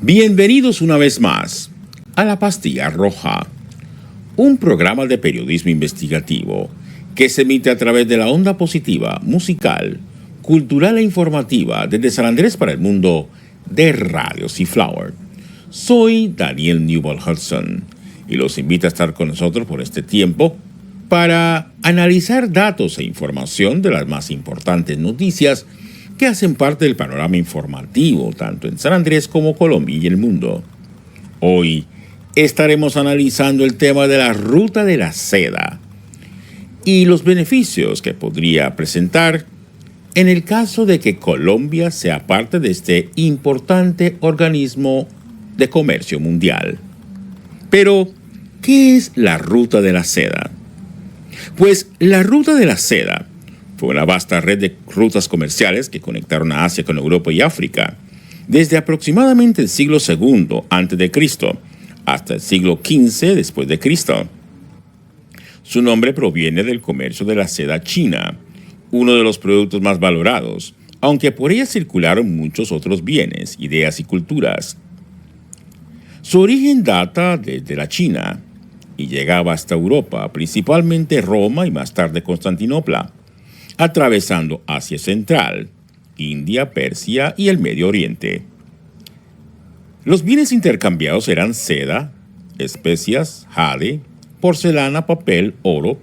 Bienvenidos una vez más a La Pastilla Roja, un programa de periodismo investigativo que se emite a través de la onda positiva, musical, cultural e informativa desde San Andrés para el mundo de Radio Seaflower. Soy Daniel Newbold Hudson y los invito a estar con nosotros por este tiempo para analizar datos e información de las más importantes noticias que hacen parte del panorama informativo tanto en San Andrés como Colombia y el mundo. Hoy estaremos analizando el tema de la ruta de la seda y los beneficios que podría presentar en el caso de que Colombia sea parte de este importante organismo de comercio mundial. Pero, ¿qué es la ruta de la seda? Pues la ruta de la seda fue una vasta red de rutas comerciales que conectaron a Asia con Europa y África desde aproximadamente el siglo II a.C. hasta el siglo XV después de Cristo. Su nombre proviene del comercio de la seda china, uno de los productos más valorados, aunque por ella circularon muchos otros bienes, ideas y culturas. Su origen data desde la China y llegaba hasta Europa, principalmente Roma y más tarde Constantinopla, atravesando Asia Central, India, Persia y el Medio Oriente. Los bienes intercambiados eran seda, especias, jade, porcelana, papel, oro,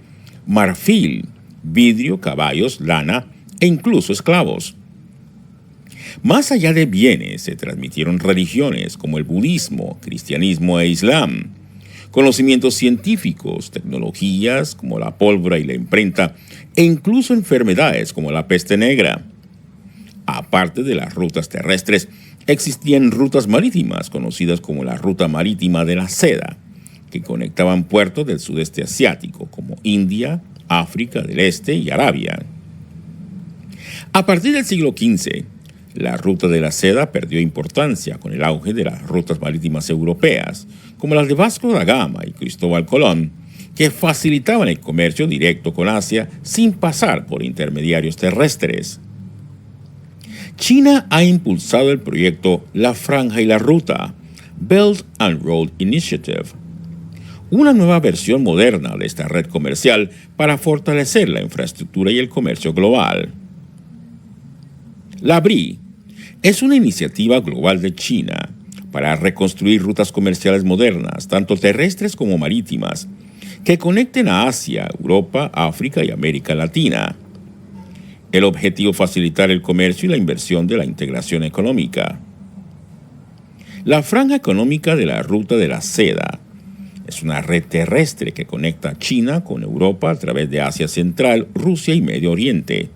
marfil, vidrio, caballos, lana e incluso esclavos. Más allá de bienes se transmitieron religiones como el budismo, cristianismo e islam, conocimientos científicos, tecnologías como la pólvora y la imprenta, e incluso enfermedades como la peste negra. Aparte de las rutas terrestres, existían rutas marítimas conocidas como la Ruta Marítima de la Seda, que conectaban puertos del sudeste asiático como India, África del Este y Arabia. A partir del siglo XV, la Ruta de la Seda perdió importancia con el auge de las rutas marítimas europeas, como las de Vasco da Gama y Cristóbal Colón, que facilitaban el comercio directo con Asia sin pasar por intermediarios terrestres. China ha impulsado el proyecto La Franja y la Ruta, Belt and Road Initiative, una nueva versión moderna de esta red comercial para fortalecer la infraestructura y el comercio global. La BRI es una iniciativa global de China para reconstruir rutas comerciales modernas, tanto terrestres como marítimas, que conecten a Asia, Europa, África y América Latina. El objetivo es facilitar el comercio y la inversión de la integración económica. La franja económica de la Ruta de la Seda es una red terrestre que conecta China con Europa a través de Asia Central, Rusia y Medio Oriente.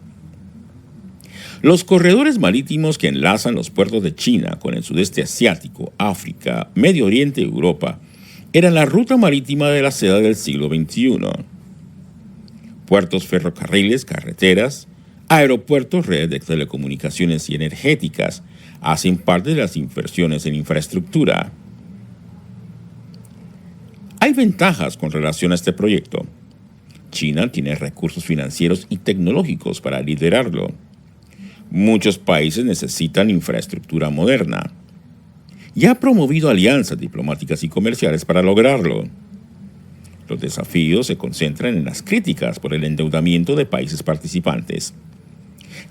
Los corredores marítimos que enlazan los puertos de China con el sudeste asiático, África, Medio Oriente y Europa eran la ruta marítima de la seda del siglo XXI. Puertos, ferrocarriles, carreteras, aeropuertos, redes de telecomunicaciones y energéticas hacen parte de las inversiones en infraestructura. Hay ventajas con relación a este proyecto. China tiene recursos financieros y tecnológicos para liderarlo. Muchos países necesitan infraestructura moderna y ha promovido alianzas diplomáticas y comerciales para lograrlo. Los desafíos se concentran en las críticas por el endeudamiento de países participantes,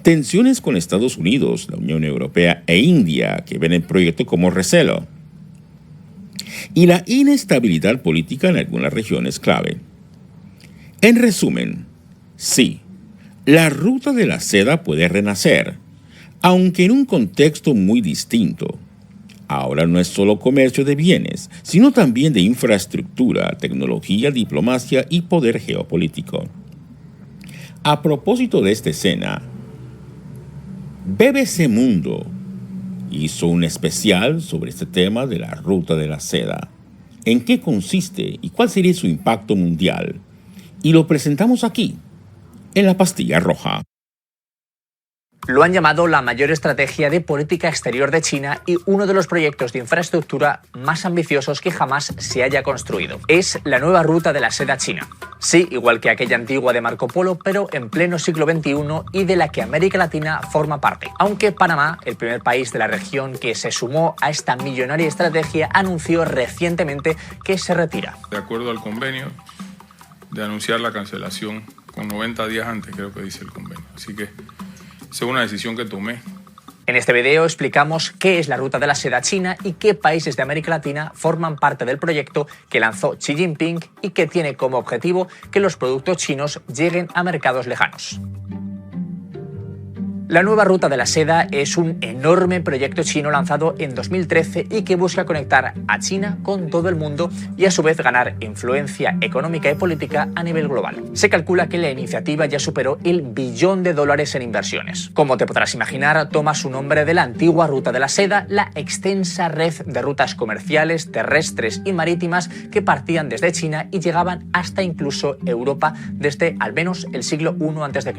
tensiones con Estados Unidos, la Unión Europea e India, que ven el proyecto como recelo, y la inestabilidad política en algunas regiones clave. En resumen, sí, la Ruta de la Seda puede renacer, aunque en un contexto muy distinto. Ahora no es solo comercio de bienes, sino también de infraestructura, tecnología, diplomacia y poder geopolítico. A propósito de esta escena, BBC Mundo hizo un especial sobre este tema de la Ruta de la Seda. ¿En qué consiste y cuál sería su impacto mundial? Y lo presentamos aquí, en La Pastilla Roja. Lo han llamado la mayor estrategia de política exterior de China y uno de los proyectos de infraestructura más ambiciosos que jamás se haya construido. Es la nueva ruta de la seda china. Sí, igual que aquella antigua de Marco Polo, pero en pleno siglo XXI y de la que América Latina forma parte. Aunque Panamá, el primer país de la región que se sumó a esta millonaria estrategia, anunció recientemente que se retira. De acuerdo al convenio, de anunciar la cancelación con 90 días antes, creo que dice el convenio. Así que es una decisión que tomé. En este video explicamos qué es la ruta de la seda china y qué países de América Latina forman parte del proyecto que lanzó Xi Jinping y que tiene como objetivo que los productos chinos lleguen a mercados lejanos. La nueva ruta de la seda es un enorme proyecto chino lanzado en 2013 y que busca conectar a China con todo el mundo y a su vez ganar influencia económica y política a nivel global. Se calcula que la iniciativa ya superó el $1 billón en inversiones. Como te podrás imaginar, toma su nombre de la antigua ruta de la seda, la extensa red de rutas comerciales, terrestres y marítimas que partían desde China y llegaban hasta incluso Europa desde al menos el siglo I a.C.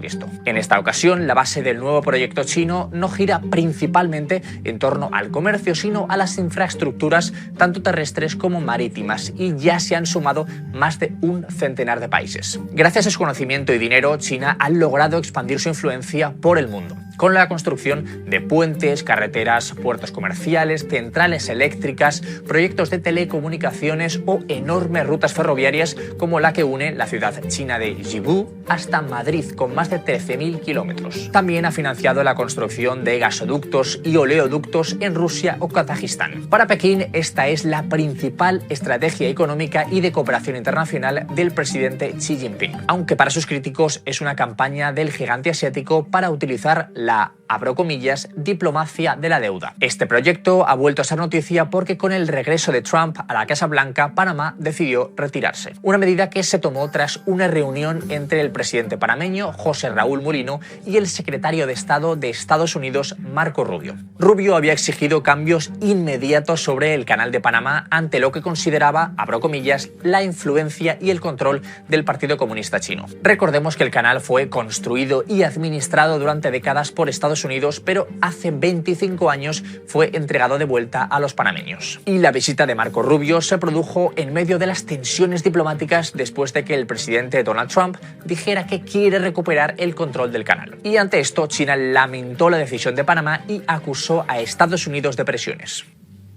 En esta ocasión, la base del nuevo proyecto chino no gira principalmente en torno al comercio, sino a las infraestructuras tanto terrestres como marítimas, y ya se han sumado más de un centenar de países. Gracias a su conocimiento y dinero, China ha logrado expandir su influencia por el mundo, con la construcción de puentes, carreteras, puertos comerciales, centrales eléctricas, proyectos de telecomunicaciones o enormes rutas ferroviarias como la que une la ciudad china de Yiwu hasta Madrid, con más de 13.000 kilómetros. También ha financiado la construcción de gasoductos y oleoductos en Rusia o Kazajistán. Para Pekín, esta es la principal estrategia económica y de cooperación internacional del presidente Xi Jinping, aunque para sus críticos es una campaña del gigante asiático para utilizar la, abro comillas, diplomacia de la deuda. Este proyecto ha vuelto a ser noticia porque con el regreso de Trump a la Casa Blanca, Panamá decidió retirarse. Una medida que se tomó tras una reunión entre el presidente panameño, José Raúl Mulino, y el secretario de Estado de Estados Unidos, Marco Rubio. Rubio había exigido cambios inmediatos sobre el Canal de Panamá ante lo que consideraba, abro comillas, la influencia y el control del Partido Comunista Chino. Recordemos que el canal fue construido y administrado durante décadas por Estados Unidos, pero hace 25 años fue entregado de vuelta a los panameños. Y la visita de Marco Rubio se produjo en medio de las tensiones diplomáticas después de que el presidente Donald Trump dijera que quiere recuperar el control del canal. Y ante esto, China lamentó la decisión de Panamá y acusó a Estados Unidos de presiones.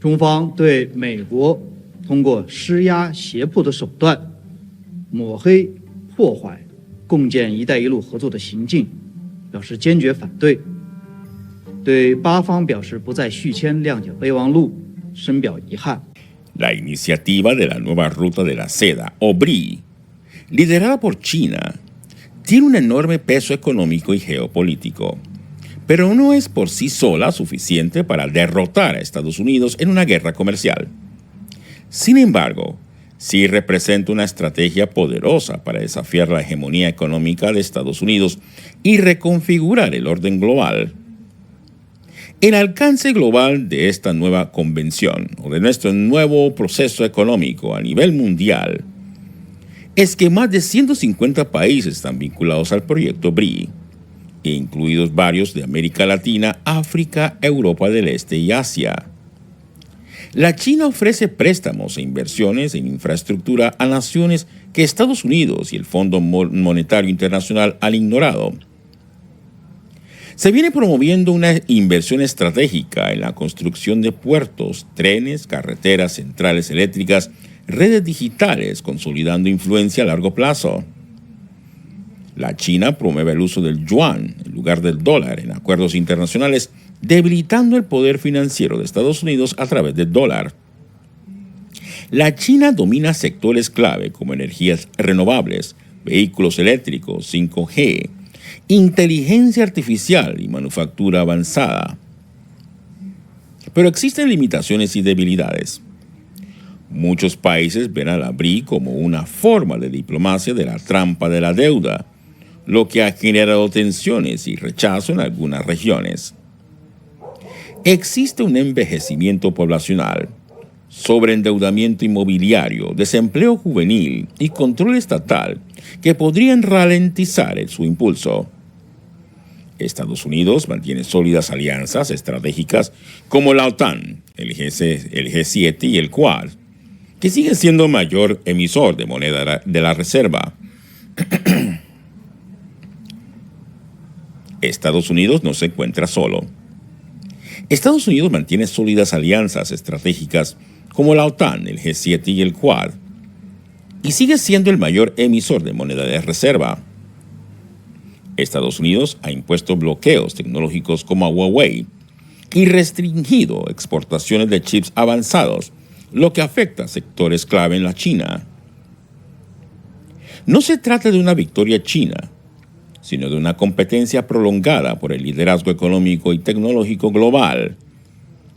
中方对美国通过施压胁迫的手段抹黑破坏共建“一带一路”合作的行径表示坚决反对，对巴方表示不再续签谅解备忘录深表遗憾。 La iniciativa de la nueva ruta de la seda, o BRI, liderada por China, tiene un enorme peso económico y geopolítico, pero no es por sí sola suficiente para derrotar a Estados Unidos en una guerra comercial. Sin embargo, sí representa una estrategia poderosa para desafiar la hegemonía económica de Estados Unidos y reconfigurar el orden global. El alcance global de esta nueva convención, o de nuestro nuevo proceso económico a nivel mundial, es que más de 150 países están vinculados al proyecto BRI, incluidos varios de América Latina, África, Europa del Este y Asia. La China ofrece préstamos e inversiones en infraestructura a naciones que Estados Unidos y el Fondo Monetario Internacional han ignorado. Se viene promoviendo una inversión estratégica en la construcción de puertos, trenes, carreteras, centrales eléctricas, redes digitales, consolidando influencia a largo plazo. La China promueve el uso del yuan en lugar del dólar en acuerdos internacionales, debilitando el poder financiero de Estados Unidos a través del dólar. La China domina sectores clave como energías renovables, vehículos eléctricos, 5G, inteligencia artificial y manufactura avanzada. Pero existen limitaciones y debilidades. Muchos países ven a la BRI como una forma de diplomacia de la trampa de la deuda, lo que ha generado tensiones y rechazo en algunas regiones. Existe un envejecimiento poblacional, sobreendeudamiento inmobiliario, desempleo juvenil y control estatal que podrían ralentizar su impulso. Estados Unidos mantiene sólidas alianzas estratégicas como la OTAN, el G7 y el Quad, que siguen siendo el mayor emisor de moneda de la reserva. Estados Unidos no se encuentra solo. Estados Unidos mantiene sólidas alianzas estratégicas como la OTAN, el G7 y el Quad, y sigue siendo el mayor emisor de moneda de reserva. Estados Unidos ha impuesto bloqueos tecnológicos como a Huawei y restringido exportaciones de chips avanzados, lo que afecta a sectores clave en la China. No se trata de una victoria china, sino de una competencia prolongada por el liderazgo económico y tecnológico global.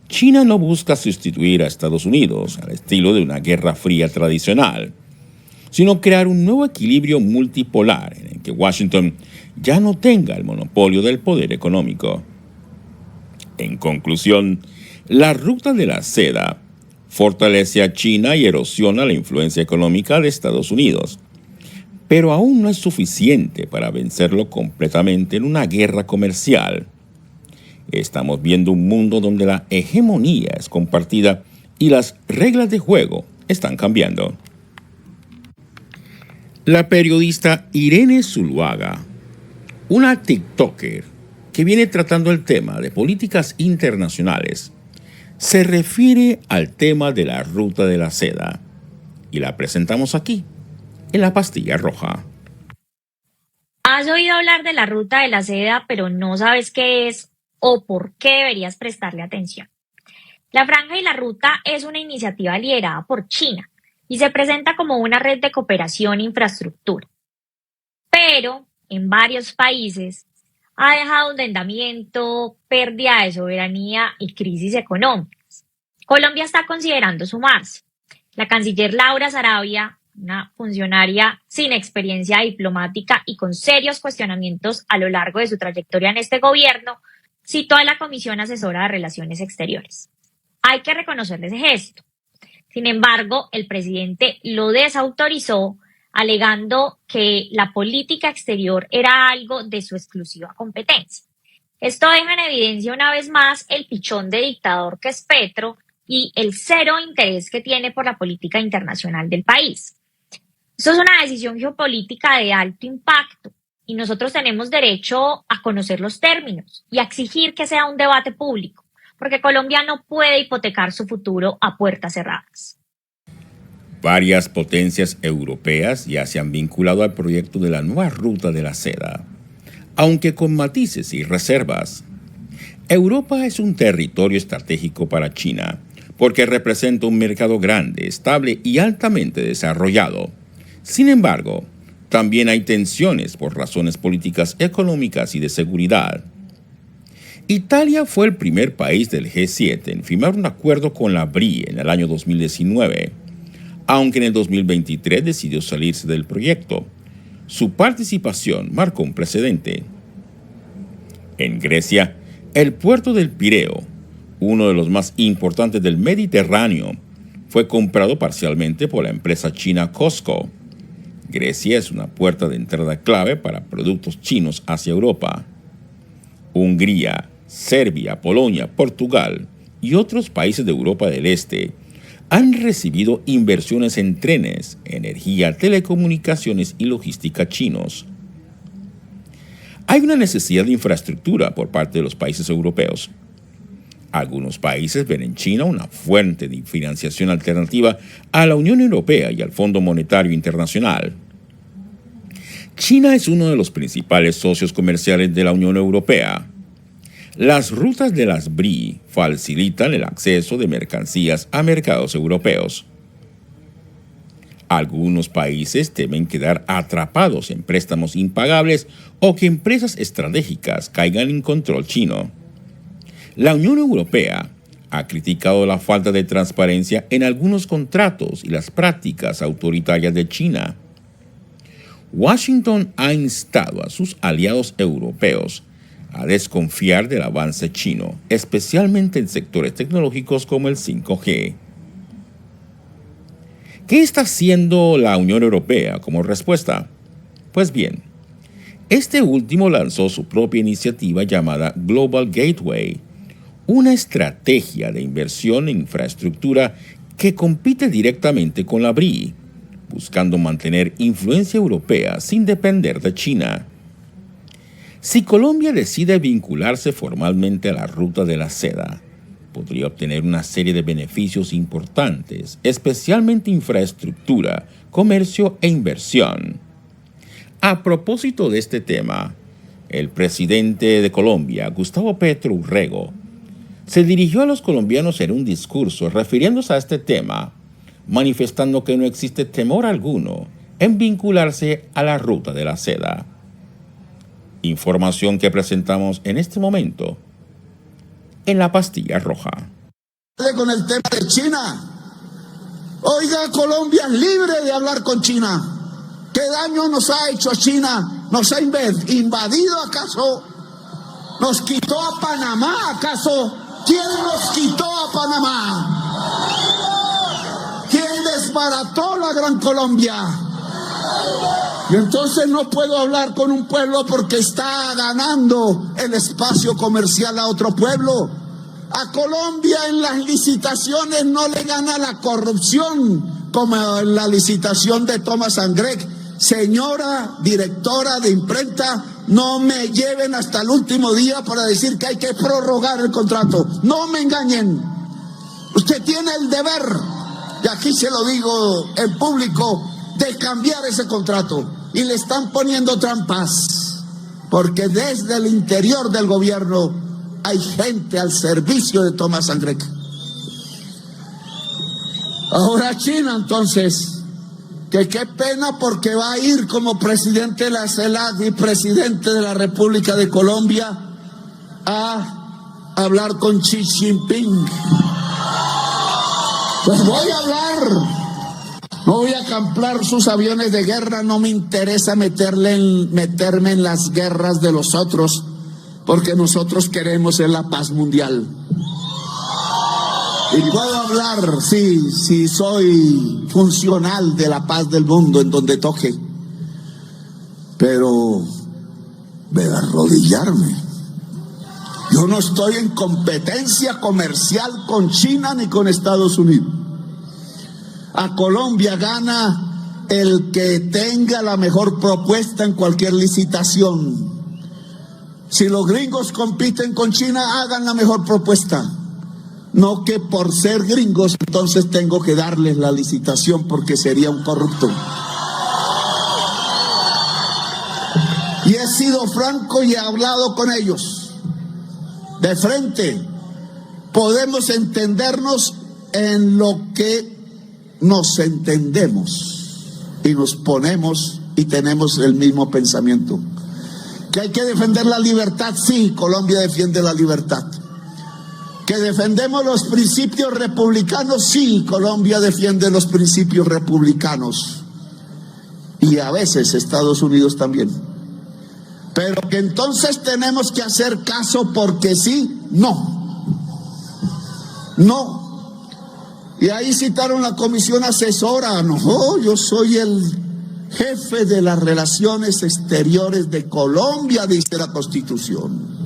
China no busca sustituir a Estados Unidos al estilo de una guerra fría tradicional, sino crear un nuevo equilibrio multipolar en el que Washington ya no tenga el monopolio del poder económico. En conclusión, la ruta de la seda fortalece a China y erosiona la influencia económica de Estados Unidos, pero aún no es suficiente para vencerlo completamente en una guerra comercial. Estamos viendo un mundo donde la hegemonía es compartida y las reglas de juego están cambiando. La periodista Irene Zuluaga, una TikToker que viene tratando el tema de políticas internacionales, se refiere al tema de la ruta de la seda y la presentamos aquí, en La Pastilla Roja. Has oído hablar de la ruta de la seda, pero no sabes qué es o por qué deberías prestarle atención. La Franja y la Ruta es una iniciativa liderada por China y se presenta como una red de cooperación e infraestructura. Pero en varios países ha dejado endeudamiento, pérdida de soberanía y crisis económicas. Colombia está considerando sumarse. La canciller Laura Sarabia, una funcionaria sin experiencia diplomática y con serios cuestionamientos a lo largo de su trayectoria en este gobierno, citó a la Comisión Asesora de Relaciones Exteriores. Hay que reconocerle ese gesto. Sin embargo, el presidente lo desautorizó, alegando que la política exterior era algo de su exclusiva competencia. Esto deja en evidencia una vez más el pichón de dictador que es Petro y el cero interés que tiene por la política internacional del país. Esto es una decisión geopolítica de alto impacto y nosotros tenemos derecho a conocer los términos y a exigir que sea un debate público, porque Colombia no puede hipotecar su futuro a puertas cerradas. Varias potencias europeas ya se han vinculado al proyecto de la nueva ruta de la seda, aunque con matices y reservas. Europa es un territorio estratégico para China, porque representa un mercado grande, estable y altamente desarrollado. Sin embargo, también hay tensiones por razones políticas, económicas y de seguridad. Italia fue el primer país del G7 en firmar un acuerdo con la BRI en el año 2019, aunque en el 2023 decidió salirse del proyecto. Su participación marcó un precedente. En Grecia, el puerto del Pireo, uno de los más importantes del Mediterráneo, fue comprado parcialmente por la empresa china COSCO. Grecia es una puerta de entrada clave para productos chinos hacia Europa. Hungría, Serbia, Polonia, Portugal y otros países de Europa del Este han recibido inversiones en trenes, energía, telecomunicaciones y logística chinos. Hay una necesidad de infraestructura por parte de los países europeos. Algunos países ven en China una fuente de financiación alternativa a la Unión Europea y al Fondo Monetario Internacional. China es uno de los principales socios comerciales de la Unión Europea. Las rutas de las BRI facilitan el acceso de mercancías a mercados europeos. Algunos países temen quedar atrapados en préstamos impagables o que empresas estratégicas caigan en control chino. La Unión Europea ha criticado la falta de transparencia en algunos contratos y las prácticas autoritarias de China. Washington ha instado a sus aliados europeos a desconfiar del avance chino, especialmente en sectores tecnológicos como el 5G. ¿Qué está haciendo la Unión Europea como respuesta? Pues bien, Este último lanzó su propia iniciativa llamada Global Gateway, una estrategia de inversión en infraestructura que compite directamente con la BRI, buscando mantener influencia europea sin depender de China. Si Colombia decide vincularse formalmente a la Ruta de la Seda, podría obtener una serie de beneficios importantes, especialmente infraestructura, comercio e inversión. A propósito de este tema, el presidente de Colombia, Gustavo Petro Urrego, se dirigió a los colombianos en un discurso refiriéndose a este tema, manifestando que no existe temor alguno en vincularse a la Ruta de la Seda. Información que presentamos en este momento en La Pastilla Roja. Con el tema de China. Oiga, Colombia es libre de hablar con China. ¿Qué daño nos ha hecho China? ¿Nos ha invadido acaso? ¿Nos quitó a Panamá acaso? ¿Quién nos quitó a Panamá? ¿Quién desbarató la Gran Colombia? Y entonces no puedo hablar con un pueblo porque está ganando el espacio comercial a otro pueblo. A Colombia en las licitaciones no le gana la corrupción como en la licitación de Thomas & Gregg. Señora directora de imprenta, no me lleven hasta el último día para decir que hay que prorrogar el contrato. No me engañen. Usted tiene el deber, y aquí se lo digo en público, de cambiar ese contrato. Y le están poniendo trampas, porque desde el interior del gobierno hay gente al servicio de Thomas & Gregg. Ahora China, entonces, que qué pena porque va a ir como presidente de la CELAC y presidente de la República de Colombia a hablar con Xi Jinping. Pues voy a hablar. No voy a comprar sus aviones de guerra, no me interesa meterme en las guerras de los otros, porque nosotros queremos la paz mundial. Y puedo hablar, sí, soy funcional de la paz del mundo en donde toque, pero de arrodillarme. Yo no estoy en competencia comercial con China ni con Estados Unidos. A Colombia gana el que tenga la mejor propuesta en cualquier licitación. Si los gringos compiten con China, hagan la mejor propuesta. No que por ser gringos entonces tengo que darles la licitación porque sería un corrupto. Y he sido franco y he hablado con ellos de frente. Podemos entendernos en lo que nos entendemos y nos ponemos y tenemos el mismo pensamiento. Que hay que defender la libertad, sí, Colombia defiende la libertad. Que defendemos los principios republicanos, sí, Colombia defiende los principios republicanos. Y a veces Estados Unidos también. Pero que entonces tenemos que hacer caso porque sí, no. No. Y ahí citaron la comisión asesora. No, yo soy el jefe de las relaciones exteriores de Colombia, dice la Constitución.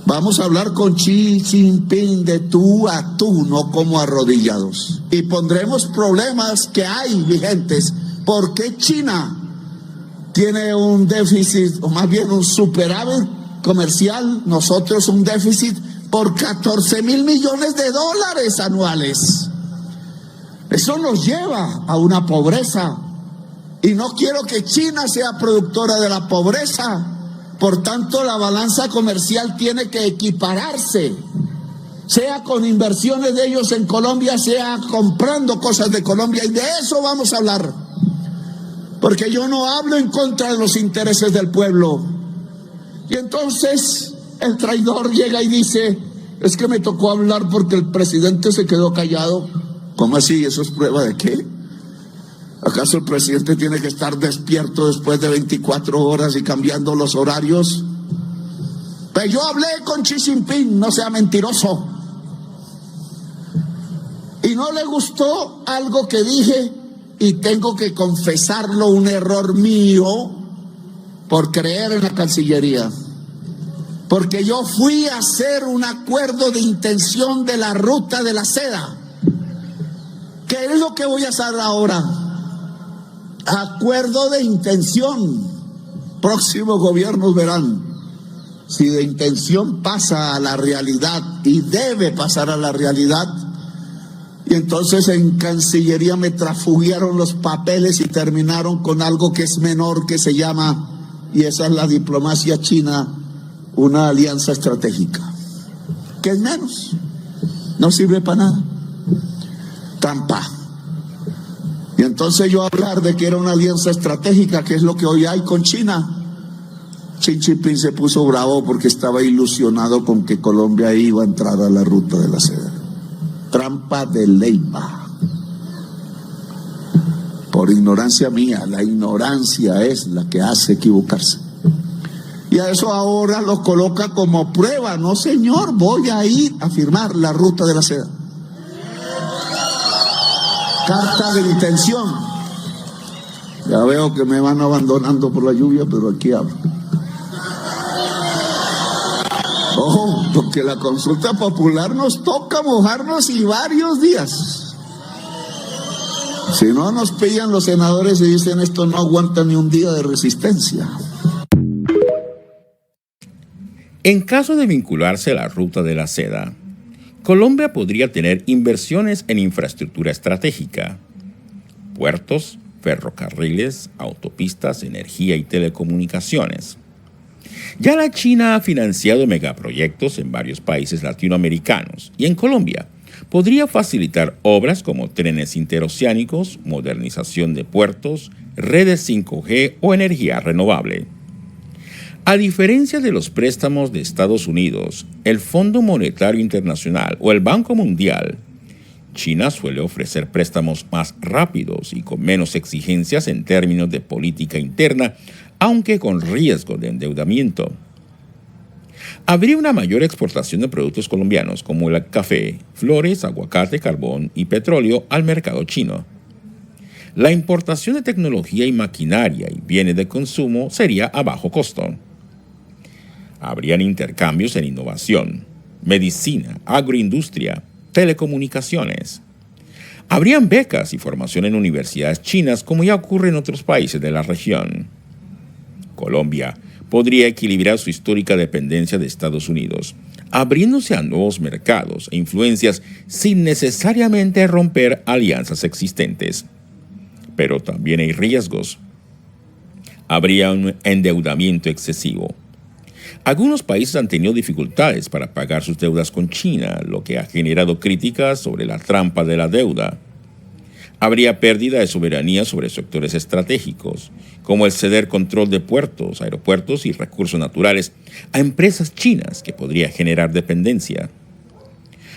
Vamos a hablar con Xi Jinping de tú a tú, no como arrodillados. Y pondremos problemas que hay vigentes. ¿Por qué China tiene un déficit, o más bien un superávit comercial? Nosotros un déficit por 14.000 millones de dólares anuales. Eso nos lleva a una pobreza. Y no quiero que China sea productora de la pobreza. Por tanto, la balanza comercial tiene que equipararse, sea con inversiones de ellos en Colombia, sea comprando cosas de Colombia, y de eso vamos a hablar. Porque yo no hablo en contra de los intereses del pueblo. Y entonces el traidor llega y dice, es que me tocó hablar porque el presidente se quedó callado. ¿Cómo así? ¿Eso es prueba de qué? ¿Acaso el presidente tiene que estar despierto después de 24 horas y cambiando los horarios? Pero yo hablé con Xi Jinping, no sea mentiroso. Y no le gustó algo que dije, y tengo que confesarlo, un error mío, por creer en la Cancillería, porque yo fui a hacer un acuerdo de intención de la ruta de la seda. ¿Qué es lo que voy a hacer ahora? Acuerdo de intención. Próximos gobiernos verán si de intención pasa a la realidad, y debe pasar a la realidad. Y entonces en Cancillería me transfugieron los papeles y terminaron con algo que es menor, que se llama, y esa es la diplomacia china, una alianza estratégica, que es menos, no sirve para nada. Trampa. Y entonces yo hablar de que era una alianza estratégica, que es lo que hoy hay con China. Xi Jinping se puso bravo porque estaba ilusionado con que Colombia iba a entrar a la ruta de la seda. Trampa de Leiva. Por ignorancia mía, la ignorancia es la que hace equivocarse. Y a eso ahora lo coloca como prueba. No, señor, voy a ir a firmar la ruta de la seda. Carta de intención. Ya veo que me van abandonando por la lluvia, pero aquí hablo. Ojo, porque la consulta popular nos toca mojarnos y varios días. Si no nos pillan los senadores y dicen esto no aguanta ni un día de resistencia. En caso de vincularse a la ruta de la seda, Colombia podría tener inversiones en infraestructura estratégica, puertos, ferrocarriles, autopistas, energía y telecomunicaciones. Ya la China ha financiado megaproyectos en varios países latinoamericanos y en Colombia podría facilitar obras como trenes interoceánicos, modernización de puertos, redes 5G o energía renovable. A diferencia de los préstamos de Estados Unidos, el Fondo Monetario Internacional o el Banco Mundial, China suele ofrecer préstamos más rápidos y con menos exigencias en términos de política interna, aunque con riesgo de endeudamiento. Habría una mayor exportación de productos colombianos como el café, flores, aguacate, carbón y petróleo al mercado chino. La importación de tecnología y maquinaria y bienes de consumo sería a bajo costo. Habrían intercambios en innovación, medicina, agroindustria, telecomunicaciones. Habrían becas y formación en universidades chinas como ya ocurre en otros países de la región. Colombia podría equilibrar su histórica dependencia de Estados Unidos, abriéndose a nuevos mercados e influencias sin necesariamente romper alianzas existentes. Pero también hay riesgos. Habría un endeudamiento excesivo. Algunos países han tenido dificultades para pagar sus deudas con China, lo que ha generado críticas sobre la trampa de la deuda. Habría pérdida de soberanía sobre sectores estratégicos, como el ceder control de puertos, aeropuertos y recursos naturales a empresas chinas, que podría generar dependencia.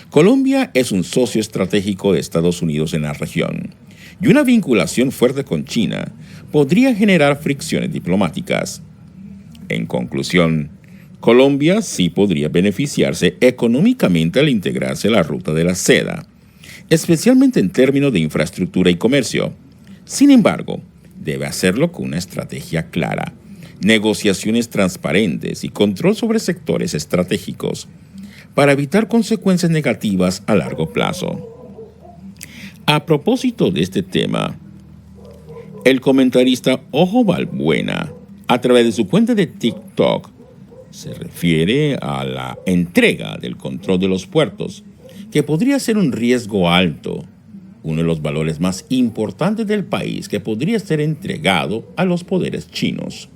Colombia es un socio estratégico de Estados Unidos en la región, y una vinculación fuerte con China podría generar fricciones diplomáticas. En conclusión, Colombia sí podría beneficiarse económicamente al integrarse a la ruta de la seda, especialmente en términos de infraestructura y comercio. Sin embargo, debe hacerlo con una estrategia clara, negociaciones transparentes y control sobre sectores estratégicos, para evitar consecuencias negativas a largo plazo. A propósito de este tema, el comentarista Ojo Balbuena, a través de su cuenta de TikTok, se refiere a la entrega del control de los puertos, que podría ser un riesgo alto, uno de los valores más importantes del país que podría ser entregado a los poderes chinos.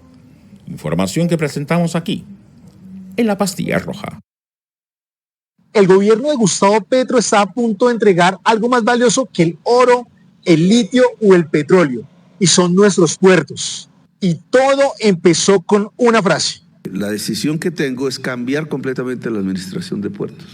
Información que presentamos aquí, en La Pastilla Roja. El gobierno de Gustavo Petro está a punto de entregar algo más valioso que el oro, el litio o el petróleo, y son nuestros puertos. Y todo empezó con una frase. La decisión que tengo es cambiar completamente la administración de puertos.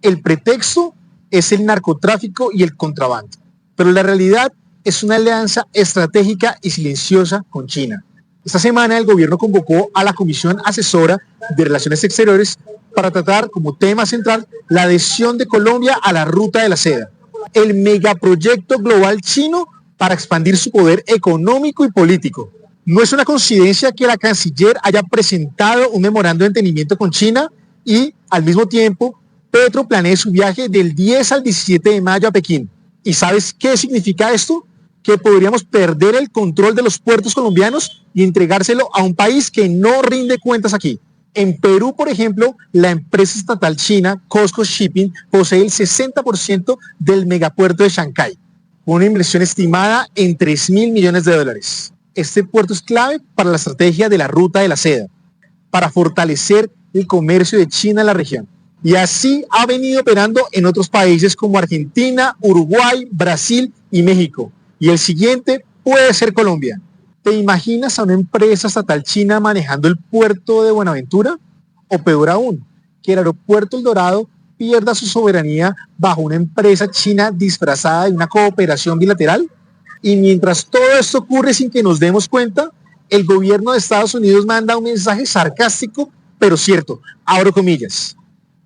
El pretexto es el narcotráfico y el contrabando, pero la realidad es una alianza estratégica y silenciosa con China. Esta semana el gobierno convocó a la Comisión Asesora de Relaciones Exteriores para tratar como tema central la adhesión de Colombia a la Ruta de la Seda, el megaproyecto global chino para expandir su poder económico y político. No es una coincidencia que la canciller haya presentado un memorando de entendimiento con China y, al mismo tiempo, Petro planee su viaje del 10 al 17 de mayo a Pekín. ¿Y sabes qué significa esto? Que podríamos perder el control de los puertos colombianos y entregárselo a un país que no rinde cuentas aquí. En Perú, por ejemplo, la empresa estatal china COSCO Shipping posee el 60% del megapuerto de Shanghái, con una inversión estimada en $3.000 millones. Este puerto es clave para la estrategia de la Ruta de la Seda, para fortalecer el comercio de China en la región. Y así ha venido operando en otros países como Argentina, Uruguay, Brasil y México. Y el siguiente puede ser Colombia. ¿Te imaginas a una empresa estatal china manejando el puerto de Buenaventura? O peor aún, que el aeropuerto El Dorado pierda su soberanía bajo una empresa china disfrazada de una cooperación bilateral. Y mientras todo esto ocurre sin que nos demos cuenta, el gobierno de Estados Unidos manda un mensaje sarcástico, pero cierto, abro comillas.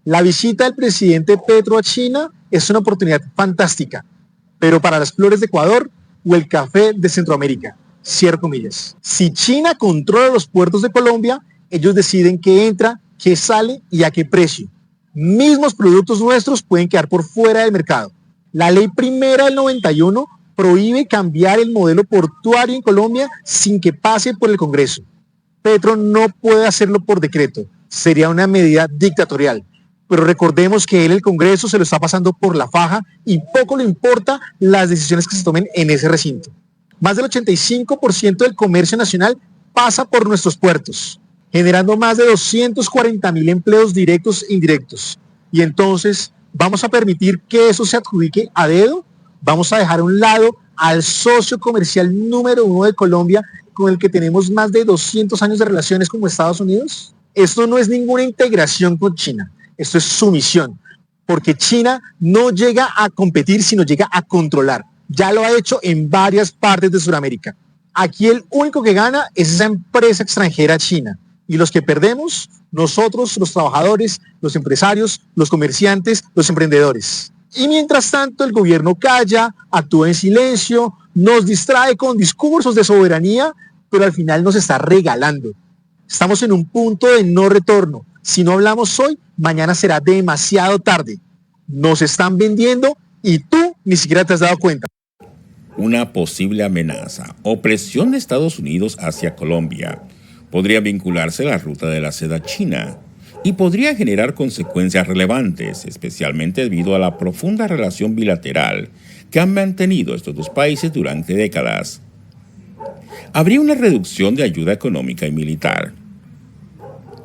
La visita del presidente Petro a China es una oportunidad fantástica, pero para las flores de Ecuador o el café de Centroamérica. Cierro comillas. Si China controla los puertos de Colombia, ellos deciden qué entra, qué sale y a qué precio. Mismos productos nuestros pueden quedar por fuera del mercado. La ley primera del 91 prohíbe cambiar el modelo portuario en Colombia sin que pase por el Congreso. Petro no puede hacerlo por decreto. Sería una medida dictatorial. Pero recordemos que el Congreso se lo está pasando por la faja y poco le importa las decisiones que se tomen en ese recinto. Más del 85% del comercio nacional pasa por nuestros puertos, generando más de 240.000 empleos directos e indirectos. Y entonces, ¿vamos a permitir que eso se adjudique a dedo? ¿Vamos a dejar a un lado al socio comercial número 1 de Colombia, con el que tenemos más de 200 años de relaciones como Estados Unidos? Esto no es ninguna integración con China, esto es sumisión, porque China no llega a competir, sino llega a controlar. Ya lo ha hecho en varias partes de Sudamérica. Aquí el único que gana es esa empresa extranjera china. Y los que perdemos, nosotros, los trabajadores, los empresarios, los comerciantes, los emprendedores. Y mientras tanto el gobierno calla, actúa en silencio, nos distrae con discursos de soberanía, pero al final nos está regalando. Estamos en un punto de no retorno. Si no hablamos hoy, mañana será demasiado tarde. Nos están vendiendo y tú ni siquiera te has dado cuenta. Una posible amenaza o presión de Estados Unidos hacia Colombia podría vincularse a la Ruta de la Seda china y podría generar consecuencias relevantes, especialmente debido a la profunda relación bilateral que han mantenido estos dos países durante décadas. Habría una reducción de ayuda económica y militar,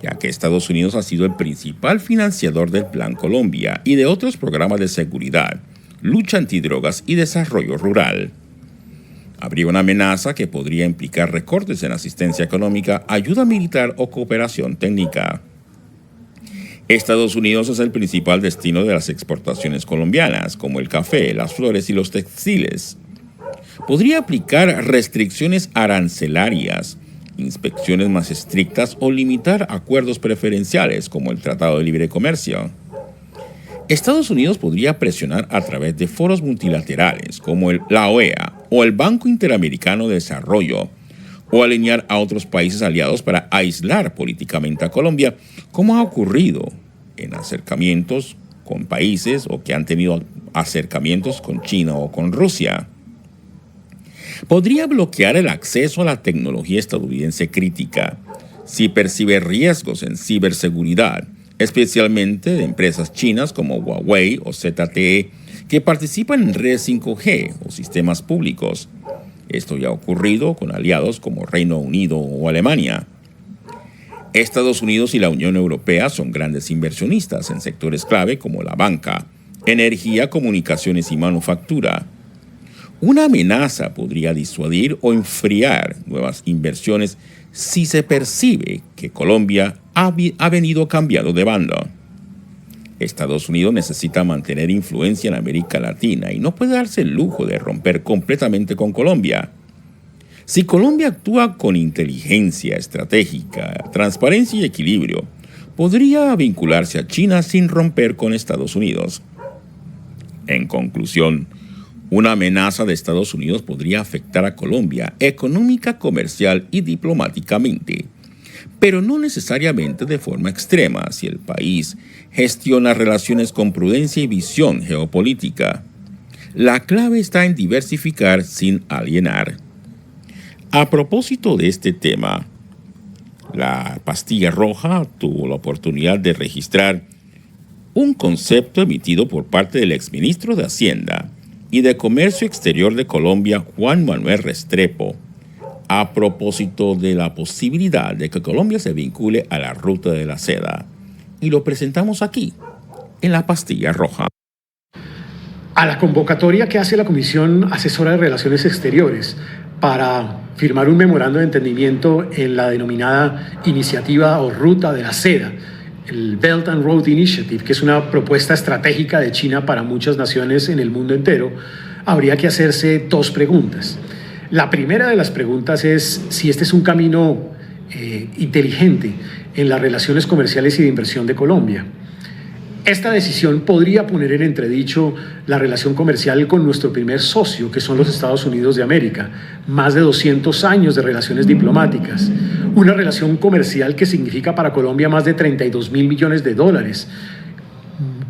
ya que Estados Unidos ha sido el principal financiador del Plan Colombia y de otros programas de seguridad, lucha antidrogas y desarrollo rural. Habría una amenaza que podría implicar recortes en asistencia económica, ayuda militar o cooperación técnica. Estados Unidos es el principal destino de las exportaciones colombianas, como el café, las flores y los textiles. Podría aplicar restricciones arancelarias, inspecciones más estrictas o limitar acuerdos preferenciales, como el Tratado de Libre Comercio. Estados Unidos podría presionar a través de foros multilaterales como la OEA o el Banco Interamericano de Desarrollo, o alinear a otros países aliados para aislar políticamente a Colombia, como ha ocurrido en acercamientos con países o que han tenido acercamientos con China o con Rusia. Podría bloquear el acceso a la tecnología estadounidense crítica si percibe riesgos en ciberseguridad, especialmente de empresas chinas como Huawei o ZTE, que participan en redes 5G o sistemas públicos. Esto ya ha ocurrido con aliados como Reino Unido o Alemania. Estados Unidos y la Unión Europea son grandes inversionistas en sectores clave como la banca, energía, comunicaciones y manufactura. Una amenaza podría disuadir o enfriar nuevas inversiones si se percibe que Colombia ha venido cambiando de banda. Estados Unidos necesita mantener influencia en América Latina y no puede darse el lujo de romper completamente con Colombia. Si Colombia actúa con inteligencia estratégica, transparencia y equilibrio, podría vincularse a China sin romper con Estados Unidos. En conclusión, Una amenaza de Estados Unidos podría afectar a Colombia económica, comercial y diplomáticamente, pero no necesariamente de forma extrema si el país gestiona relaciones con prudencia y visión geopolítica. La clave está en diversificar sin alienar. A propósito de este tema, la Pastilla Roja tuvo la oportunidad de registrar un concepto emitido por parte del exministro de Hacienda y de Comercio Exterior de Colombia, Juan Manuel Restrepo, a propósito de la posibilidad de que Colombia se vincule a la Ruta de la Seda. Y lo presentamos aquí, en la Pastilla Roja. A la convocatoria que hace la Comisión Asesora de Relaciones Exteriores para firmar un memorando de entendimiento en la denominada Iniciativa o Ruta de la Seda, el Belt and Road Initiative, que es una propuesta estratégica de China para muchas naciones en el mundo entero, habría que hacerse dos preguntas. La primera de las preguntas es si este es un camino inteligente en las relaciones comerciales y de inversión de Colombia. Esta decisión podría poner en entredicho la relación comercial con nuestro primer socio, que son los Estados Unidos de América, más de 200 años de relaciones diplomáticas, una relación comercial que significa para Colombia más de 32.000 millones de dólares,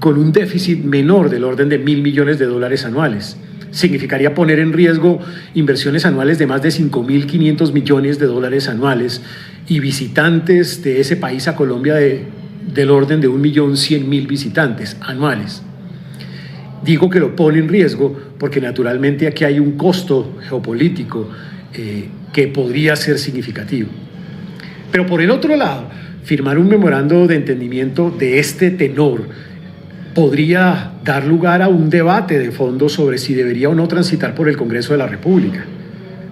con un déficit menor del orden de 1.000 millones de dólares anuales. Significaría poner en riesgo inversiones anuales de más de 5.500 millones de dólares anuales y visitantes de ese país a Colombia del orden de 1.100.000 visitantes anuales. Digo que lo pone en riesgo porque naturalmente aquí hay un costo geopolítico que podría ser significativo. Pero por el otro lado, firmar un memorando de entendimiento de este tenor podría dar lugar a un debate de fondo sobre si debería o no transitar por el Congreso de la República.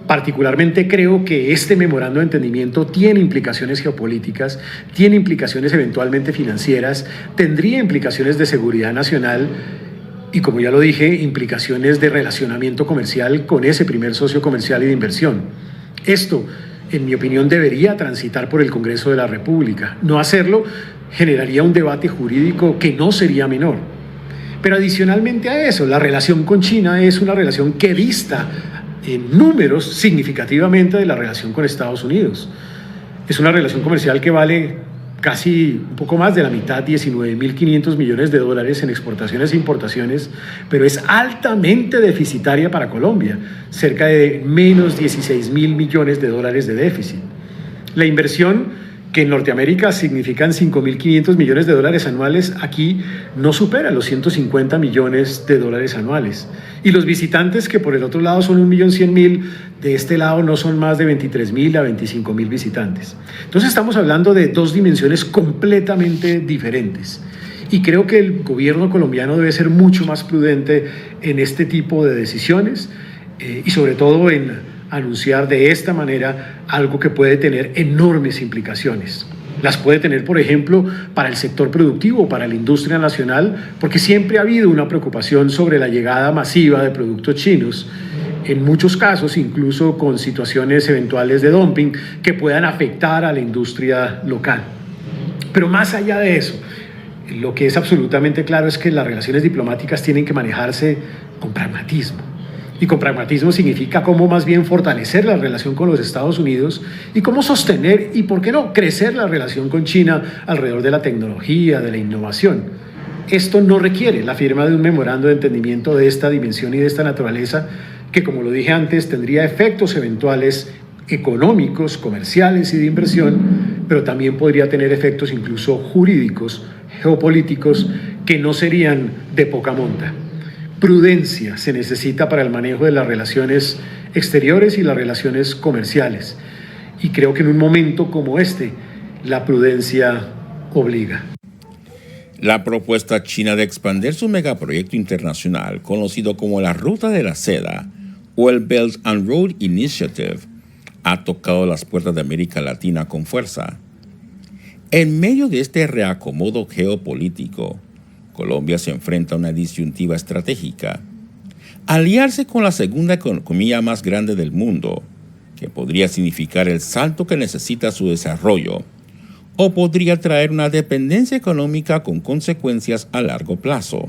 Particularmente creo que este memorando de entendimiento tiene implicaciones geopolíticas, tiene implicaciones eventualmente financieras, tendría implicaciones de seguridad nacional y, como ya lo dije, implicaciones de relacionamiento comercial con ese primer socio comercial y de inversión. Esto, en mi opinión, debería transitar por el Congreso de la República. No hacerlo generaría un debate jurídico que no sería menor. Pero adicionalmente a eso, la relación con China es una relación que dista en números significativamente de la relación con Estados Unidos. Es una relación comercial que vale casi un poco más de la mitad, 19.500 millones de dólares en exportaciones e importaciones, pero es altamente deficitaria para Colombia, cerca de menos 16.000 millones de dólares de déficit. La inversión, que en Norteamérica significan 5.500 millones de dólares anuales, aquí no supera los 150 millones de dólares anuales. Y los visitantes, que por el otro lado son 1.100.000, de este lado no son más de 23.000 a 25.000 visitantes. Entonces estamos hablando de dos dimensiones completamente diferentes. Y creo que el gobierno colombiano debe ser mucho más prudente en este tipo de decisiones y sobre todo en anunciar de esta manera algo que puede tener enormes implicaciones. Las puede tener, por ejemplo, para el sector productivo, para la industria nacional, porque siempre ha habido una preocupación sobre la llegada masiva de productos chinos, en muchos casos incluso con situaciones eventuales de dumping que puedan afectar a la industria local. Pero más allá de eso, lo que es absolutamente claro es que las relaciones diplomáticas tienen que manejarse con pragmatismo. Y con pragmatismo significa cómo más bien fortalecer la relación con los Estados Unidos y cómo sostener y, por qué no, crecer la relación con China alrededor de la tecnología, de la innovación. Esto no requiere la firma de un memorando de entendimiento de esta dimensión y de esta naturaleza que, como lo dije antes, tendría efectos eventuales económicos, comerciales y de inversión, pero también podría tener efectos incluso jurídicos, geopolíticos, que no serían de poca monta. Prudencia se necesita para el manejo de las relaciones exteriores y las relaciones comerciales. Y creo que en un momento como este, la prudencia obliga. La propuesta china de expandir su megaproyecto internacional, conocido como la Ruta de la Seda o el Belt and Road Initiative, ha tocado las puertas de América Latina con fuerza. En medio de este reacomodo geopolítico, Colombia se enfrenta a una disyuntiva estratégica: aliarse con la segunda economía más grande del mundo, que podría significar el salto que necesita su desarrollo, o podría traer una dependencia económica con consecuencias a largo plazo.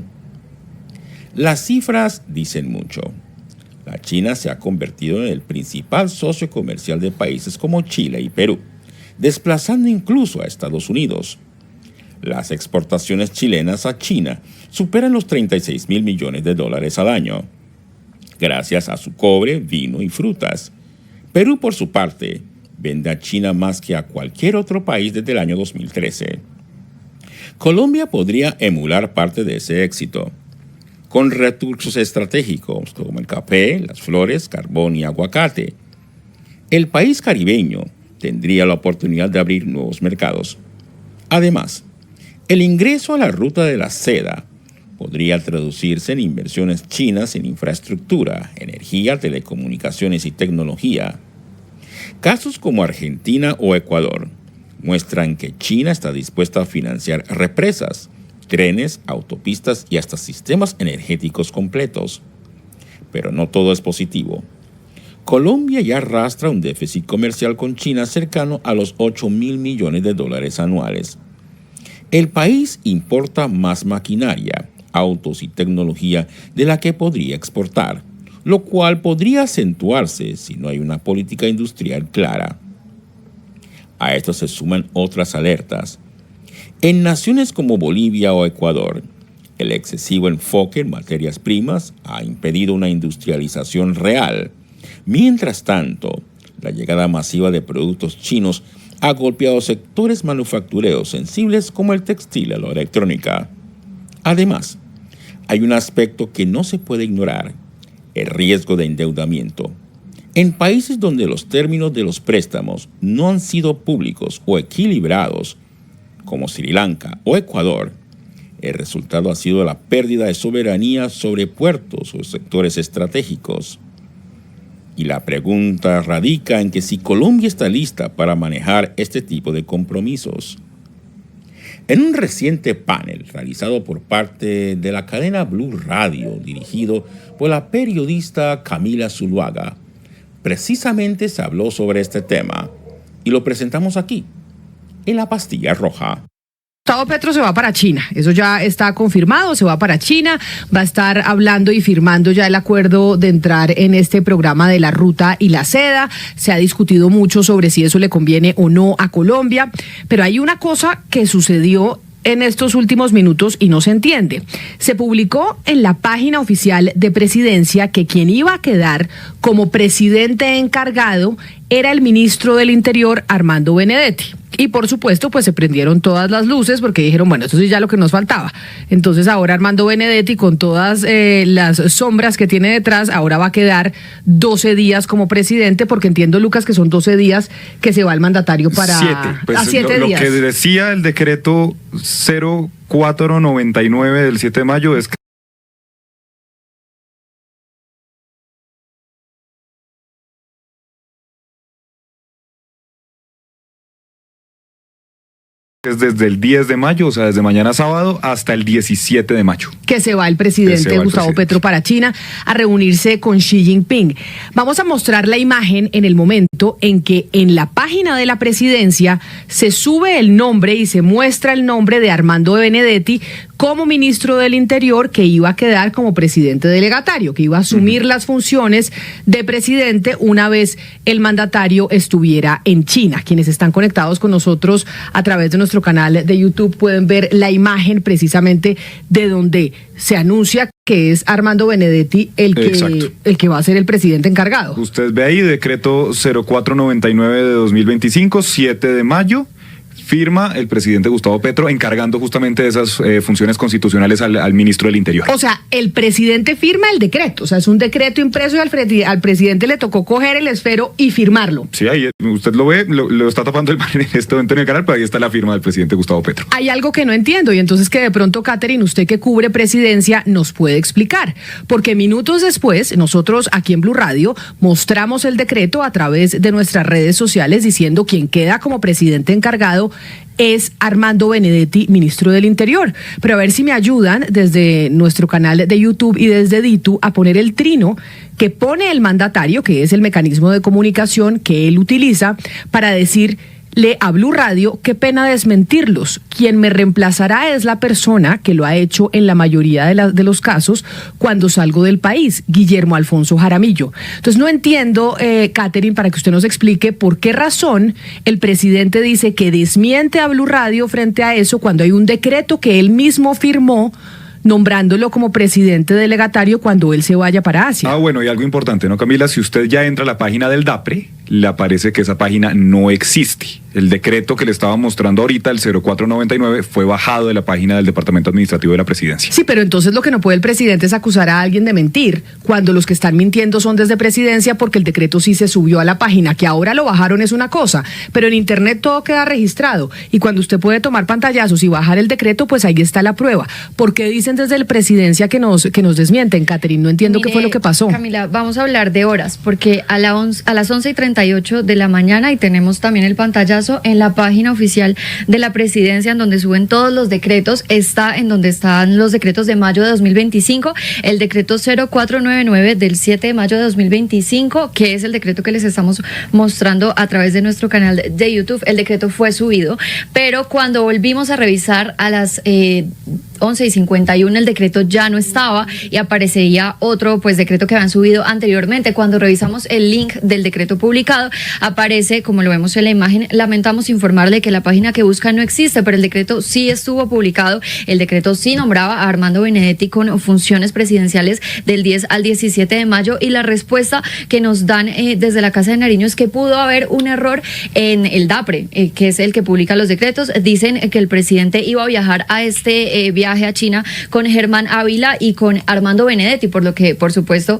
Las cifras dicen mucho. la China se ha convertido en el principal socio comercial de países como Chile y Perú, desplazando incluso a Estados Unidos. Las exportaciones chilenas a China superan los 36.000 millones de dólares al año, gracias a su cobre, vino y frutas. Perú, por su parte, vende a China más que a cualquier otro país desde el año 2013. Colombia podría emular parte de ese éxito, con recursos estratégicos como el café, las flores, carbón y aguacate. El país caribeño tendría la oportunidad de abrir nuevos mercados. Además, el ingreso a la ruta de la seda podría traducirse en inversiones chinas en infraestructura, energía, telecomunicaciones y tecnología. Casos como Argentina o Ecuador muestran que China está dispuesta a financiar represas, trenes, autopistas y hasta sistemas energéticos completos. Pero no todo es positivo. Colombia ya arrastra un déficit comercial con China cercano a los 8.000 millones de dólares anuales. El país importa más maquinaria, autos y tecnología de la que podría exportar, lo cual podría acentuarse si no hay una política industrial clara. A esto se suman otras alertas. En naciones como Bolivia o Ecuador, el excesivo enfoque en materias primas ha impedido una industrialización real. Mientras tanto, la llegada masiva de productos chinos ha golpeado sectores manufactureros sensibles como el textil o la electrónica. Además, hay un aspecto que no se puede ignorar: el riesgo de endeudamiento. En países donde los términos de los préstamos no han sido públicos o equilibrados, como Sri Lanka o Ecuador, el resultado ha sido la pérdida de soberanía sobre puertos o sectores estratégicos. Y la pregunta radica en que si Colombia está lista para manejar este tipo de compromisos. En un reciente panel realizado por parte de la cadena Blue Radio, dirigido por la periodista Camila Zuluaga, precisamente se habló sobre este tema y lo presentamos aquí, en La Pastilla Roja. Gustavo Petro se va para China, eso ya está confirmado, se va para China, va a estar hablando y firmando ya el acuerdo de entrar en este programa de la ruta y la seda. Se ha discutido mucho sobre si eso le conviene o no a Colombia, pero hay una cosa que sucedió en estos últimos minutos y no se entiende. Se publicó en la página oficial de Presidencia que quien iba a quedar como presidente encargado era el ministro del Interior, Armando Benedetti. Y por supuesto, pues se prendieron todas las luces porque dijeron, bueno, esto sí ya lo que nos faltaba. Entonces ahora Armando Benedetti, con todas las sombras que tiene detrás, ahora va a quedar 12 días como presidente, porque entiendo, Lucas, que son 12 días que se va el mandatario para... 7. Pues a 7 lo días. Que decía el decreto 0499 del 7 de mayo es que es desde el 10 de mayo, o sea, desde mañana sábado hasta el 17 de mayo. Que se va el presidente Gustavo Petro para China a reunirse con Xi Jinping. Vamos a mostrar la imagen en el momento en que en la página de la presidencia se sube el nombre y se muestra el nombre de Armando Benedetti como ministro del Interior, que iba a quedar como presidente delegatario, que iba a asumir las funciones de presidente una vez el mandatario estuviera en China. Quienes están conectados con nosotros a través de nuestro canal de YouTube pueden ver la imagen precisamente de donde se anuncia que es Armando Benedetti el que va a ser el presidente encargado. Usted ve ahí, decreto 0499 de 2025, 7 de mayo. Firma el presidente Gustavo Petro encargando justamente de esas funciones constitucionales al ministro del Interior. O sea, el presidente firma el decreto, o sea, es un decreto impreso y al presidente le tocó coger el esfero y firmarlo. Sí, ahí usted lo ve, lo está tapando el mar en este momento en el canal, pero ahí está la firma del presidente Gustavo Petro. Hay algo que no entiendo y entonces que de pronto, Catherine, usted que cubre presidencia nos puede explicar, porque minutos después nosotros aquí en Blue Radio mostramos el decreto a través de nuestras redes sociales diciendo quien queda como presidente encargado es Armando Benedetti, ministro del Interior. Pero a ver si me ayudan desde nuestro canal de YouTube y desde Ditu a poner el trino que pone el mandatario, que es el mecanismo de comunicación que él utiliza para decir a Blue Radio, qué pena desmentirlos. Quien me reemplazará es la persona que lo ha hecho en la mayoría de los casos cuando salgo del país, Guillermo Alfonso Jaramillo. Entonces no entiendo, Catherine, para que usted nos explique por qué razón el presidente dice que desmiente a Blue Radio frente a eso cuando hay un decreto que él mismo firmó nombrándolo como presidente delegatario cuando él se vaya para Asia. Bueno, y algo importante, ¿no, Camila? Si usted ya entra a la página del DAPRE, le aparece que esa página no existe. El decreto que le estaba mostrando ahorita, el 0499, fue bajado de la página del Departamento Administrativo de la Presidencia. Sí, pero entonces lo que no puede el presidente es acusar a alguien de mentir, cuando los que están mintiendo son desde Presidencia, porque el decreto sí se subió a la página. Que ahora lo bajaron es una cosa, pero en Internet todo queda registrado, y cuando usted puede tomar pantallazos y bajar el decreto, pues ahí está la prueba. ¿Por qué dicen desde la Presidencia que nos desmienten, Catherine? No entiendo qué fue lo que pasó. Camila, vamos a hablar de horas, porque a las 11:38 de la mañana, y tenemos también el pantallazo en la página oficial de la Presidencia, en donde suben todos los decretos, está en donde están los decretos de mayo de 2025, el decreto 0499 del 7 de mayo de 2025, que es el decreto que les estamos mostrando a través de nuestro canal de YouTube. El decreto fue subido, pero cuando volvimos a revisar a las 11:51, el decreto ya no estaba y aparecía otro decreto que habían subido anteriormente. Cuando revisamos el link del decreto publicado, aparece, como lo vemos en la imagen, lamentamos informarle que la página que busca no existe, pero el decreto sí estuvo publicado. El decreto sí nombraba a Armando Benedetti con funciones presidenciales del 10 al 17 de mayo, y la respuesta que nos dan desde la Casa de Nariño es que pudo haber un error en el DAPRE, que es el que publica los decretos. Dicen que el presidente iba a viajar a este viaje a China con Germán Ávila y con Armando Benedetti, por lo que, por supuesto,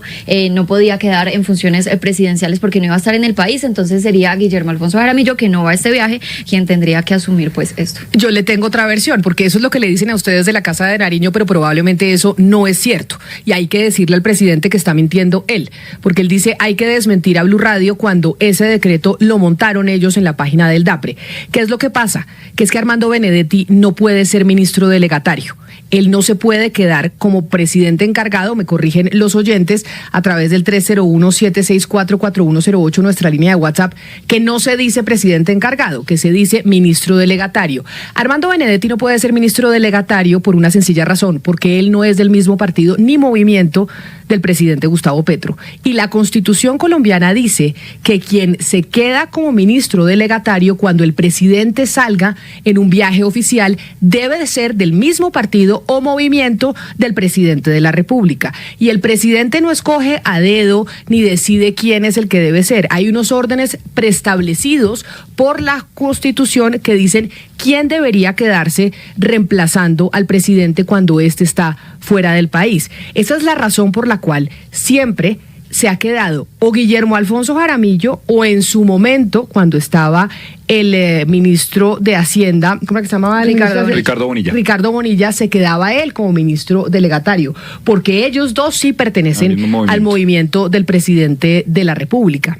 no podía quedar en funciones presidenciales porque no iba a estar en el país. Entonces sería Guillermo Alfonso Jaramillo, que no va a este viaje, quien tendría que asumir esto. Yo le tengo otra versión, porque eso es lo que le dicen a ustedes de la Casa de Nariño, pero probablemente eso no es cierto, y hay que decirle al presidente que está mintiendo él, porque él dice hay que desmentir a Blue Radio cuando ese decreto lo montaron ellos en la página del DAPRE. ¿Qué es lo que pasa? Que es que Armando Benedetti no puede ser ministro delegatario. Él no se puede quedar como presidente encargado, me corrigen los oyentes, a través del 301-764-4108, nuestra línea de WhatsApp, que no se dice presidente encargado, que se dice ministro delegatario. Armando Benedetti no puede ser ministro delegatario por una sencilla razón, porque él no es del mismo partido ni movimiento del presidente Gustavo Petro. Y la Constitución colombiana dice que quien se queda como ministro delegatario cuando el presidente salga en un viaje oficial debe de ser del mismo partido o movimiento del presidente de la República. Y el presidente no escoge a dedo ni decide quién es el que debe ser. Hay unos órdenes preestablecidos por la Constitución que dicen quién debería quedarse reemplazando al presidente cuando éste está fuera del país. Esa es la razón por la cual siempre se ha quedado o Guillermo Alfonso Jaramillo, o en su momento, cuando estaba el ministro de Hacienda, ¿cómo es que se llamaba? Ricardo Bonilla. Ricardo Bonilla, se quedaba él como ministro delegatario, porque ellos dos sí pertenecen al movimiento del presidente de la República.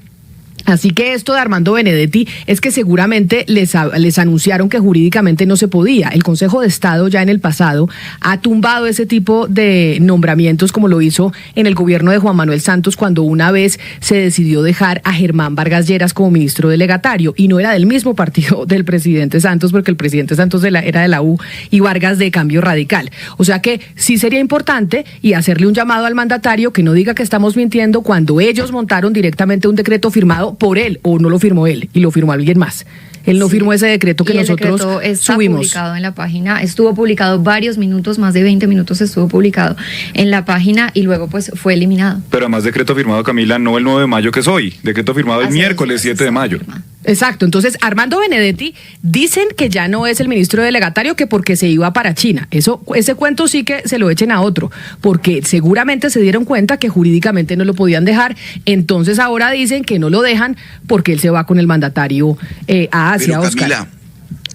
Así que esto de Armando Benedetti es que seguramente les anunciaron que jurídicamente no se podía. El Consejo de Estado ya en el pasado ha tumbado ese tipo de nombramientos, como lo hizo en el gobierno de Juan Manuel Santos, cuando una vez se decidió dejar a Germán Vargas Lleras como ministro delegatario, y no era del mismo partido del presidente Santos, porque el presidente Santos era de la U y Vargas de Cambio Radical. O sea que sí sería importante y hacerle un llamado al mandatario que no diga que estamos mintiendo cuando ellos montaron directamente un decreto firmado por él, o no lo firmó él y lo firmó alguien más. Él no firmó ese decreto que nosotros subimos. Está publicado en la página, estuvo publicado varios minutos, más de 20 minutos estuvo publicado en la página, y luego fue eliminado. Pero además decreto firmado, Camila, no el 9 de mayo que es hoy, decreto firmado el miércoles 7 de mayo. Exacto, entonces Armando Benedetti dicen que ya no es el ministro delegatario, que porque se iba para China. Ese cuento sí que se lo echen a otro, porque seguramente se dieron cuenta que jurídicamente no lo podían dejar, entonces ahora dicen que no lo dejan porque él se va con el mandatario a Asia. Pero Camila,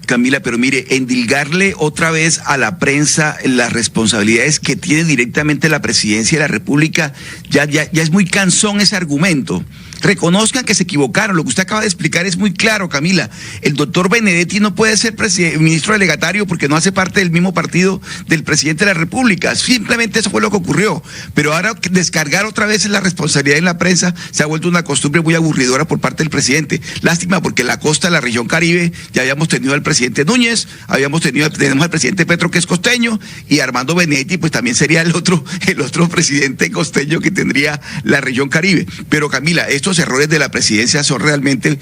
Camila, pero mire, endilgarle otra vez a la prensa las responsabilidades que tiene directamente la presidencia de la República, ya es muy cansón ese argumento. Reconozcan que se equivocaron. Lo que usted acaba de explicar es muy claro, Camila. El doctor Benedetti no puede ser ministro delegatario porque no hace parte del mismo partido del presidente de la República. Simplemente eso fue lo que ocurrió. Pero ahora descargar otra vez la responsabilidad en la prensa se ha vuelto una costumbre muy aburridora por parte del presidente. Lástima, porque en la costa de la región Caribe ya habíamos tenido al presidente Núñez, tenemos al presidente Petro, que es costeño, y Armando Benedetti pues también sería el otro presidente costeño que tendría la región Caribe. Pero Camila, estos errores de la presidencia son realmente...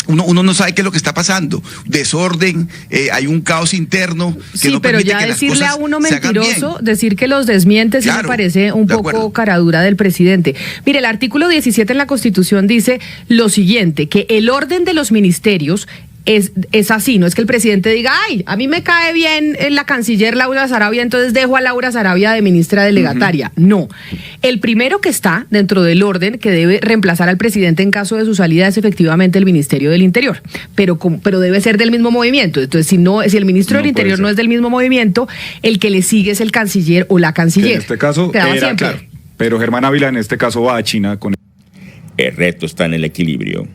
Uno no sabe qué es lo que está pasando. Desorden, hay un caos interno que sí, no pero permite ya que decirle las a cosas uno se hagan mentiroso, bien. decir que los desmiente, sí Claro, me parece un de poco acuerdo. caradura del presidente. Mire, el artículo 17 en la Constitución dice lo siguiente, que el orden de los ministerios es así, no es que el presidente diga, ay, a mí me cae bien la canciller Laura Sarabia, entonces dejo a Laura Sarabia de ministra delegataria. No, el primero que está dentro del orden que debe reemplazar al presidente en caso de su salida es efectivamente el Ministerio del Interior, pero debe ser del mismo movimiento. Entonces, si el ministro del Interior no es del mismo movimiento, el que le sigue es el canciller o la canciller. Que en este caso Quedaba era siempre. claro, pero Germán Ávila en este caso va a China con... El reto está en el equilibrio.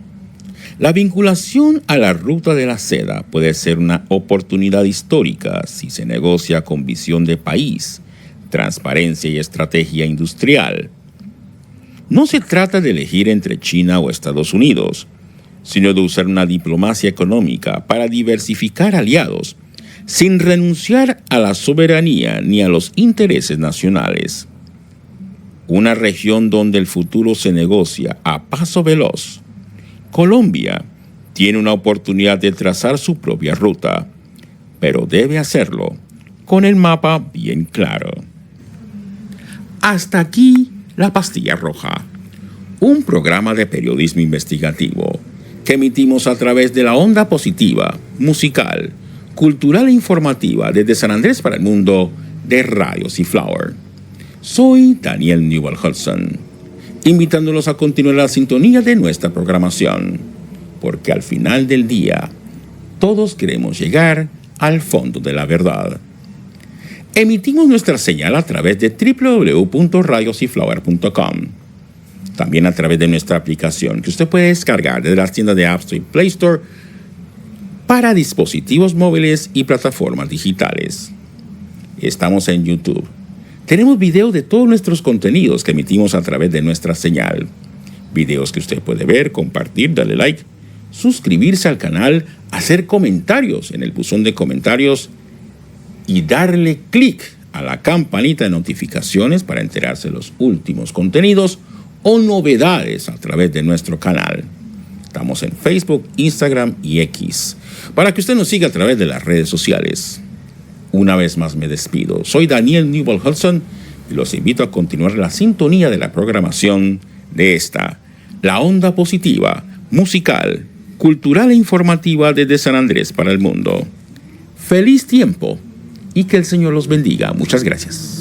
La vinculación a la ruta de la seda puede ser una oportunidad histórica si se negocia con visión de país, transparencia y estrategia industrial. No se trata de elegir entre China o Estados Unidos, sino de usar una diplomacia económica para diversificar aliados, sin renunciar a la soberanía ni a los intereses nacionales. Una región donde el futuro se negocia a paso veloz. Colombia tiene una oportunidad de trazar su propia ruta, pero debe hacerlo con el mapa bien claro. Hasta aquí La Pastilla Roja, un programa de periodismo investigativo que emitimos a través de la onda positiva, musical, cultural e informativa desde San Andrés para el mundo de Radio Seaflower. Soy Daniel Newell Hudson, invitándolos a continuar la sintonía de nuestra programación, porque al final del día, todos queremos llegar al fondo de la verdad. Emitimos nuestra señal a través de www.radioseaflower.com, también a través de nuestra aplicación que usted puede descargar desde las tiendas de App Store y Play Store para dispositivos móviles y plataformas digitales. Estamos en YouTube. Tenemos videos de todos nuestros contenidos que emitimos a través de nuestra señal. Videos que usted puede ver, compartir, darle like, suscribirse al canal, hacer comentarios en el buzón de comentarios y darle clic a la campanita de notificaciones para enterarse de los últimos contenidos o novedades a través de nuestro canal. Estamos en Facebook, Instagram y X, para que usted nos siga a través de las redes sociales. Una vez más me despido. Soy Daniel Newell Hudson y los invito a continuar la sintonía de la programación de esta, la onda positiva, musical, cultural e informativa desde San Andrés para el mundo. Feliz tiempo y que el Señor los bendiga. Muchas gracias.